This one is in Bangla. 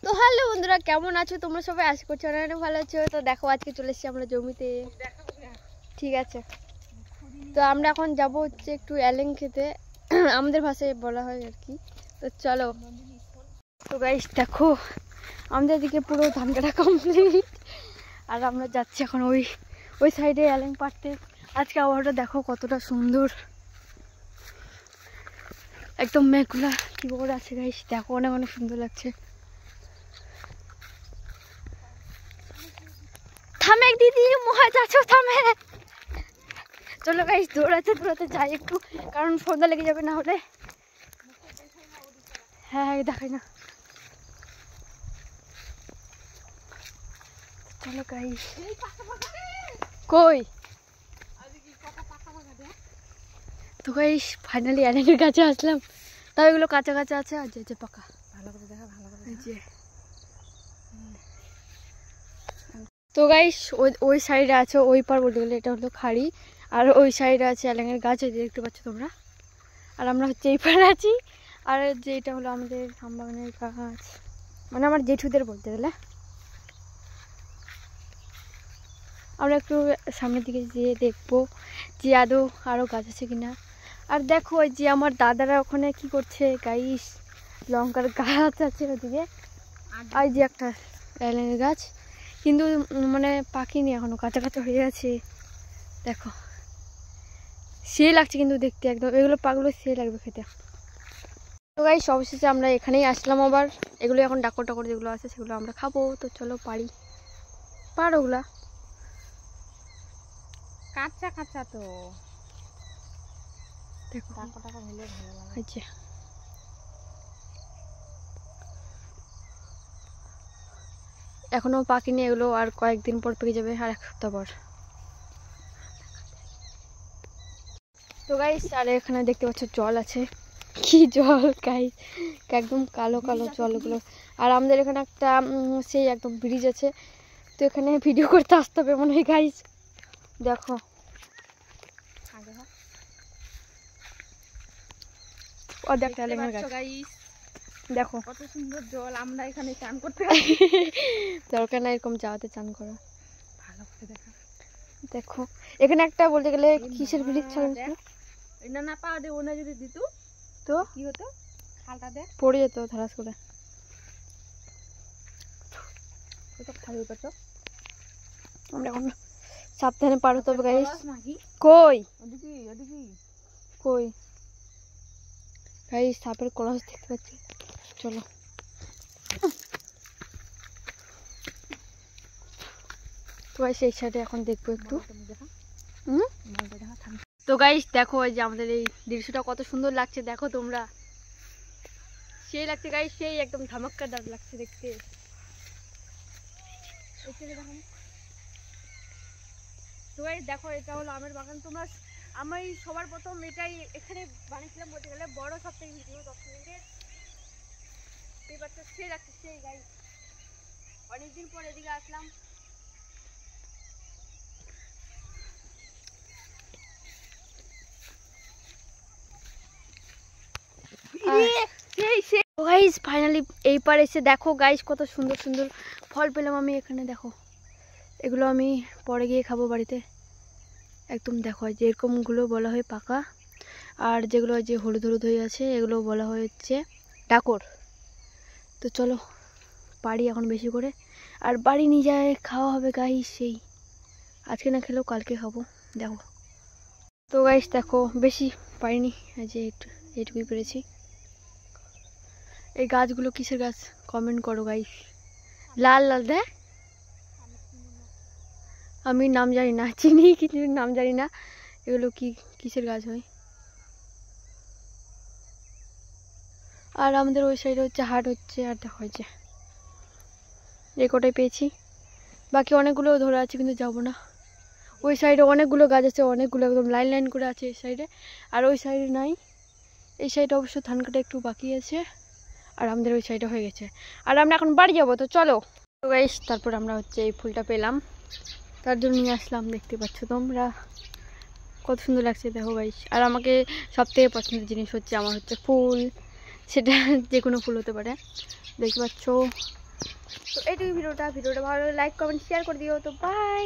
তো হ্যালো বন্ধুরা, কেমন আছো তোমরা সবাই? আশা করছি অনেক ভালো আছো। তো দেখো আজকে চলে এসেছি আমরা জমিতে। ঠিক আছে, তো আমরা এখন যাব হচ্ছে একটু এলেং খেতে, আমাদের ভাষায় বলা হয় আর কি। তো চলো। তো গাইস দেখো আমাদের দিকে পুরো ধান কাটা কমপ্লিট, আর আমরা যাচ্ছি এখন ওই সাইডে এলেং পাড়তে। আজকে আবহাওয়াটা দেখো কতটা সুন্দর, একদম মেঘগুলা কি করে আছে গাইস, দেখো অনেক অনেক সুন্দর লাগছে। থামে দিদি, মহা যাচ্ছ থামে। চলো গাইস দৌড়াতে দৌড়াতে যাই একটু, কারণ সন্ধ্যা লেগে যাবে না হলে। হ্যাঁ দেখাই না। চলো গাইস, কই তো গাইস ফাইনালি এলেনের কাছে আসলাম। তাও এগুলো কাঁচা কাঁচা আছে, আর যে পাকা। ভালো করে দেখা, ভালো করে তো গাইস ওই সাইডে আছে, ওই পার বলতে গেলে এটা হলো খাড়ি, আর ওই সাইডে আছে এলেঙ্গের গাছ, এই যে দেখতে পাচ্ছ তোমরা। আর আমরা হচ্ছে এই পারে আছি, আর যে এটা হলো আমাদের আমবাগানের গাছ, মানে আমার জেঠুদের বলতে গেলে। আমরা একটু সামনের দিকে যেয়ে দেখবো যে আরও গাছ আছে কিনা। আর দেখো ওই যে আমার দাদারা ওখানে কি করছে গাইস, লঙ্কার গাছ আছে ওদিকে, আর যে একটা এলেঙ্গের গাছ, কিন্তু মানে পাকিনি এখনো, কাঁচা কাঁচা হয়ে আছে। দেখো সে লাগছে কিন্তু দেখতে, একদম এগুলো পাকগুলো সে লাগবে খেতে। তো গাইস অবশেষে আমরা এখানেই আসলাম আবার। এগুলো এখন ডাকর টাকর যেগুলো আছে সেগুলো আমরা খাবো। তো চলো পারি ওগুলা কাঁচা কাঁচা, তো দেখো ডাকর টাকর হলে ভালো লাগে। এখনো পাকিনি এগুলো, আর কয়েকদিন পর পেকে যাবে, আর এক সপ্তাহ পর। তো গাইস আর এখানে দেখতে পাচ্ছ জল আছে, কি জল গাইস, একদম কালো কালো জলগুলো। আর আমাদের এখানে একটা সেই একদম ব্রিজ আছে, তো এখানে ভিডিও করতে আসতে হবে মনে হয় গাইস। দেখো দেখো কত সুন্দর জল, আমরা এখানে চান করতে দরকার না এরকম যাওয়াতে চান করা। ভালো করে দেখা, দেখো এখানে একটা বলতে গেলে কিসের ব্রিজ চলছে না পাওয়া দে, ওনা যদি দিত তো কি হতো, খালটা দেখ পড়ে যেত ধারাস করে। খালি পাচ্ছ, আমরা এখন সাবধানে পার হতে হবে গাইস। নাকি কই ওদিকে ওদিকে কই গাইস, সাপের কলস দেখতে পাচ্ছি। চলো তো গাইস এই সাইডে এখন দেখবো একটু। তো গাইস দেখো এই যে আমাদের এই দৃশ্যটা কত সুন্দর লাগছে, দেখো তোমরা, সেই লাগছে গাইস, সেই একদম ধামাক্কাদার লাগছে দেখতে। তো গাইস দেখো এটা হলো আমের বাগান। তোমরা আমি সবার প্রথম এটাই এখানে বানিয়েছিলাম বলতে গেলে, বড় সবথেকে ভিডিও 10 মিনিটের। এই বাচ্চা সেই লাগছে সেই গাইস, অনেকদিন পর এদিকে আসলাম। গাইস ফাইনালি এই পার এসে দেখো গাইস কত সুন্দর সুন্দর ফল পেলাম আমি এখানে। দেখো এগুলো আমি পরে গিয়ে খাবো বাড়িতে। একদম দেখো যে এরকমগুলো বলা হয় পাকা, আর যেগুলো যে হলুদ হলুদ হয়ে আছে এগুলো বলা হচ্ছে ডাকর। তো চলো পারি এখন বেশি করে, আর বাড়ি নিয়ে যায় খাওয়া হবে গাইস। সেই আজকে না খেলেও কালকে খাবো। দেখো তো গাইস দেখো বেশি পারিনি, যে এইটুকুই পেরেছি। এই গাছগুলো কিসের গাছ কমেন্ট করো গাইস। লাল লাল দেখ, আমি নাম জানি না, চিনি কিছু নাম জানি না, এগুলো কিসের গাছ হয়। আর আমাদের ওই সাইডে হচ্ছে হাট হচ্ছে, আর দেখা হয়েছে এই কটাই পেয়েছি, বাকি অনেকগুলো ধরে আছে কিন্তু যাবো না। ওই সাইডে অনেকগুলো গাছ আছে, অনেকগুলো একদম লাইন লাইন করে আছে এই সাইডে, আর ওই সাইডে নাই। এই সাইডে অবশ্য ধান কাটা একটু বাকি আছে, আর আমাদের ওই সাইডে হয়ে গেছে। আর আমরা এখন বাড়ি যাবো। তো চলো তো গাইস তারপর আমরা হচ্ছে এই ফুলটা পেলাম, তার জন্য নিয়ে আসলাম। দেখতে পাচ্ছ তোমরা কত সুন্দর লাগছে দেখো গাইস। আর আমাকে সবথেকে পছন্দের জিনিস হচ্ছে আমার হচ্ছে ফুল, সেটা যে কোনো ফুল হতে পারে। দেখতে পাচ্ছ তো এইটুকু ভিডিওটা ভালো লাগলে লাইক কমেন্ট শেয়ার করে দিও। তো বাই।